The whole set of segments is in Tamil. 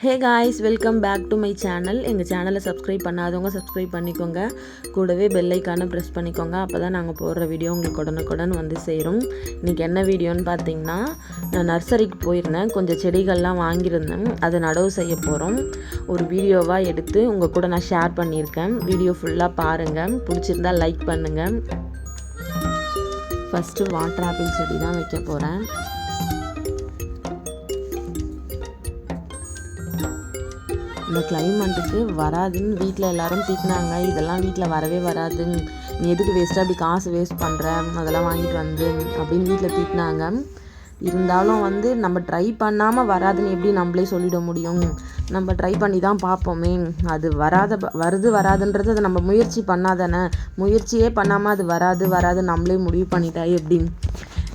Hey guys, welcome back to my channel. எங்கள் சேனலை சப்ஸ்கிரைப் பண்ணாதவங்க சப்ஸ்கிரைப் பண்ணிக்கோங்க. கூடவே பெல் ஐக்கானை ப்ரெஸ் பண்ணிக்கோங்க. அப்போ தான் நாங்கள் போடுற வீடியோ உங்களுக்கு உடனுக்குடன் வந்து சேரும். இன்றைக்கி என்ன வீடியோன்னு பார்த்தீங்கன்னா, நான் நர்சரிக்கு போயிருந்தேன். கொஞ்சம் செடிகள்லாம் வாங்கியிருந்தேன். அதை நடவு செய்ய போகிறோம். ஒரு வீடியோவாக எடுத்து உங்கள் கூட நான் ஷேர் பண்ணியிருக்கேன். வீடியோ ஃபுல்லாக பாருங்கள். பிடிச்சிருந்தால் லைக் பண்ணுங்கள். ஃபஸ்ட்டு வாட்டர் ஆப்பிள் செடி தான் வைக்க போகிறேன். இந்த கிளைமேட்டுக்கு வராதுன்னு வீட்டில் எல்லோரும் திட்டினாங்க. இதெல்லாம் வீட்டில் வரவே வராது, நீ எதுக்கு வேஸ்ட்டாக அப்படி காசு வேஸ்ட் பண்ணுற, அதெல்லாம் வாங்கிட்டு வந்து அப்படின்னு வீட்டில் திட்டினாங்க. இருந்தாலும் நம்ம ட்ரை பண்ணாமல் வராதுன்னு எப்படி நம்மளே சொல்லிட முடியும்? நம்ம ட்ரை பண்ணி தான் பார்ப்போமே. அது வராதுன்றது அதை நம்ம முயற்சி பண்ணாதானே. முயற்சியே பண்ணாமல் அது வராது நம்மளே முடிவு பண்ணிட்டா எப்படி?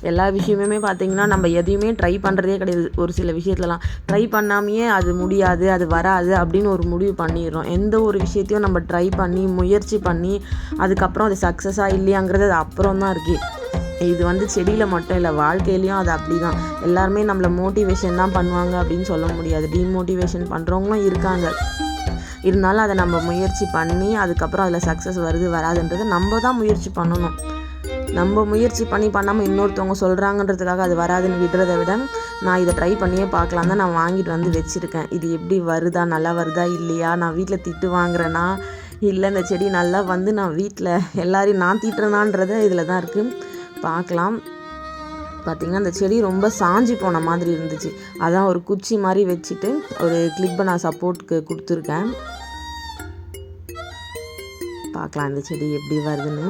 எல்லா விஷயமுமே பார்த்திங்கன்னா நம்ம எதையுமே ட்ரை பண்ணுறதே கிடையாது. ஒரு சில விஷயத்துலலாம் ட்ரை பண்ணாமையே அது முடியாது, அது வராது அப்படின்னு ஒரு முடிவு பண்ணிடுறோம். எந்த ஒரு விஷயத்தையும் நம்ம ட்ரை பண்ணி முயற்சி பண்ணி அதுக்கப்புறம் அது சக்ஸஸாக இல்லையாங்கிறது அது அப்புறம் தான் இருக்குது. இது செடியில் மட்டும் இல்லை, வாழ்க்கையிலையும் அது அப்படி தான். எல்லாருமே நம்மளை மோட்டிவேஷன் தான் பண்ணுவாங்க அப்படின்னு சொல்ல முடியாது. டீமோட்டிவேஷன் பண்ணுறவங்களும் இருக்காங்க. இருந்தாலும் அதை நம்ம முயற்சி பண்ணி அதுக்கப்புறம் அதில் சக்ஸஸ் வராதுன்றதை நம்ம தான் முயற்சி பண்ணணும். நம்ம முயற்சி பண்ணாமல் இன்னொருத்தவங்க சொல்கிறாங்கன்றதுக்காக அது வராதுன்னு விடுறதை விட, நான் இதை ட்ரை பண்ணியே பார்க்கலாம் தான் நான் வாங்கிட்டு வச்சுருக்கேன். இது எப்படி வருதா, நல்லா வருதா இல்லையா, நான் வீட்டில் திட்டு வாங்குறேன்னா இல்லை இந்த செடி நல்லா நான் வீட்டில் எல்லாரையும் நான் திட்டுறேனான்றதை இதில் தான் இருக்குது. பார்க்கலாம். பார்த்திங்கன்னா அந்த செடி ரொம்ப சாஞ்சி போன மாதிரி இருந்துச்சு. அதான் ஒரு குச்சி மாதிரி வச்சுட்டு ஒரு கிளிப்பை நான் சப்போர்ட்டுக்கு கொடுத்துருக்கேன். பார்க்கலாம் இந்த செடி எப்படி வருதுன்னு.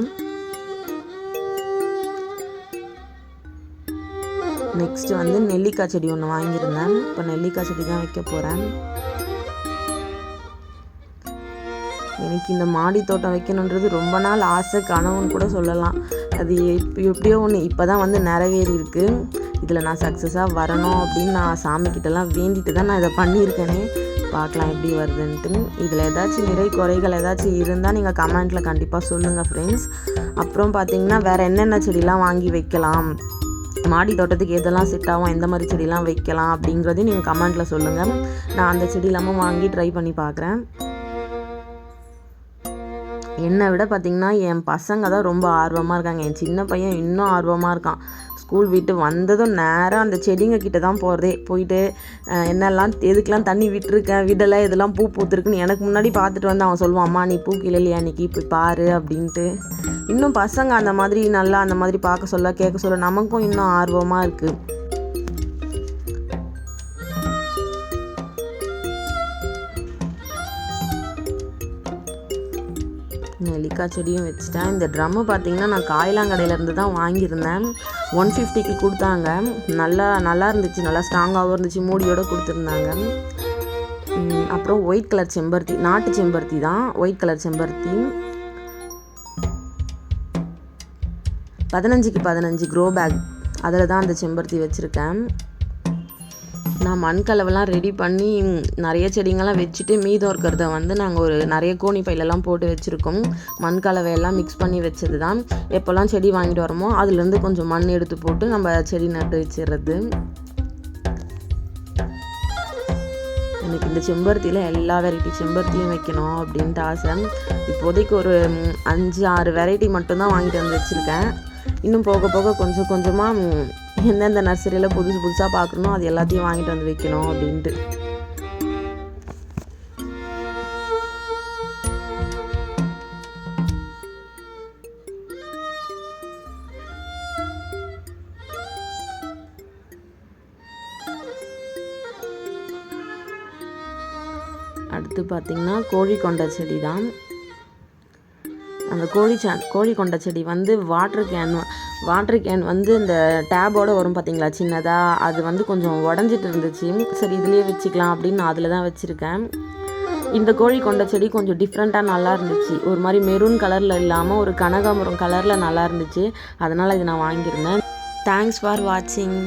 நெக்ஸ்ட்டு நெல்லிக்காய் செடி ஒன்று வாங்கியிருந்தேன். இப்போ நெல்லிக்காய் செடி தான் வைக்க போகிறேன். எனக்கு இந்த மாடி தோட்டம் வைக்கணுன்றது ரொம்ப நாள் ஆசை, கனவுன்னு கூட சொல்லலாம். அது எப்படியோ ஒன்று இப்போ தான் நிறைவேறி இருக்குது. இதில் நான் சக்ஸஸாக வரணும் அப்படின்னு நான் சாமிக்கிட்டலாம் வேண்டிட்டு தான் நான் இதை பண்ணியிருக்கேனே. பார்க்கலாம் எப்படி வருதுன்ட்டு. இதில் ஏதாச்சும் நிறை குறைகள் ஏதாச்சும் இருந்தால் நீங்கள் கமெண்ட்டில் கண்டிப்பாக சொல்லுங்கள் ஃப்ரெண்ட்ஸ். அப்புறம் பார்த்திங்கன்னா வேறு என்னென்ன செடிலாம் வாங்கி வைக்கலாம், மாடி தோட்டத்துக்கு எதெல்லாம் செட் ஆகும், எந்த மாதிரி செடிலாம் வைக்கலாம் அப்படிங்கிறதையும் நீங்கள் கமெண்ட்டில் சொல்லுங்கள். நான் அந்த செடி இல்லாமல் வாங்கி ட்ரை பண்ணி பார்க்குறேன். என்னை விட பார்த்திங்கன்னா என் பசங்க தான் ரொம்ப ஆர்வமாக இருக்காங்க. என் சின்ன பையன் இன்னும் ஆர்வமாக இருக்கான். ஸ்கூல் விட்டு வந்ததும் நேராக அந்த செடிங்க கிட்ட தான் போயிட்டு என்னெல்லாம் எதுக்கெலாம் தண்ணி விட்டுருக்கேன், விடலை, இதெல்லாம் பூ பூத்துருக்குன்னு எனக்கு முன்னாடி பார்த்துட்டு அவன் சொல்லுவான், அம்மா நீ பூ கிளையிலையா அன்றைக்கி போய் பாரு அப்படின்ட்டு. இன்னும் பசங்க அந்த மாதிரி பார்க்க சொல்ல கேட்க சொல்ல நமக்கும் இன்னும் ஆர்வமாக இருக்குது. நெல்லிக்காய் செடியும் வச்சுட்டேன். இந்த ட்ரம்மு பார்த்திங்கன்னா நான் காயிலாங்கடையிலேருந்து தான் வாங்கியிருந்தேன். 150க்கு கொடுத்தாங்க. நல்லா இருந்துச்சு, நல்லா ஸ்ட்ராங்காகவும் இருந்துச்சு, மூடியோடு கொடுத்துருந்தாங்க. அப்புறம் ஒயிட் கலர் செம்பருத்தி, நாட்டு செம்பருத்தி தான், ஒயிட் கலர் செம்பருத்தி 15க்கு 15 க்ரோ பேக், அதில் தான் அந்த செம்பருத்தி வச்சுருக்கேன். நான் மண்கலவெல்லாம் ரெடி பண்ணி நிறைய செடிங்கெல்லாம் வச்சுட்டு மீதம் இருக்கிறத நாங்கள் நிறைய கோணி பையிலெல்லாம் போட்டு வச்சுருக்கோம். மண்கலவையெல்லாம் மிக்ஸ் பண்ணி வச்சது தான். எப்போல்லாம் செடி வாங்கிட்டு வரோமோ அதுலேருந்து கொஞ்சம் மண் எடுத்து போட்டு நம்ம செடி நட்டு வச்சிடுறது. எனக்கு இந்த செம்பருத்தியில் எல்லா வெரைட்டி செம்பருத்தியும் வைக்கணும் அப்படின்ட்டு ஆசை. இப்போதைக்கு ஒரு 5-6 வெரைட்டி மட்டும்தான் வாங்கிட்டு வச்சுருக்கேன். இன்னும் போக போக கொஞ்சம் கொஞ்சமாக எந்தெந்த நர்சரியில் புதுசாக பார்க்கணும் அது எல்லாத்தையும் வாங்கிட்டு வைக்கணும் அப்படின்ட்டு. அடுத்து பார்த்திங்கன்னா கோழி கொண்ட செடி தான். அந்த கோழி கொண்ட செடி வாட்டர் கேன் இந்த டேபோடு வரும் பார்த்திங்களா சின்னதாக, அது கொஞ்சம் உடஞ்சிட்டு இருந்துச்சு. சரி இதுலேயே வச்சுக்கலாம் அப்படின்னு நான் அதில் தான் வச்சுருக்கேன். இந்த கோழி கொண்ட செடி கொஞ்சம் டிஃப்ரெண்ட்டாக நல்லா இருந்துச்சு. ஒரு மாதிரி மெரூன் கலரில் இல்லாமல் ஒரு கனகாம்பரம் கலரில் நல்லா இருந்துச்சு. அதனால் இது நான் வாங்கியிருந்தேன். தேங்க்ஸ் ஃபார் வாட்சிங்.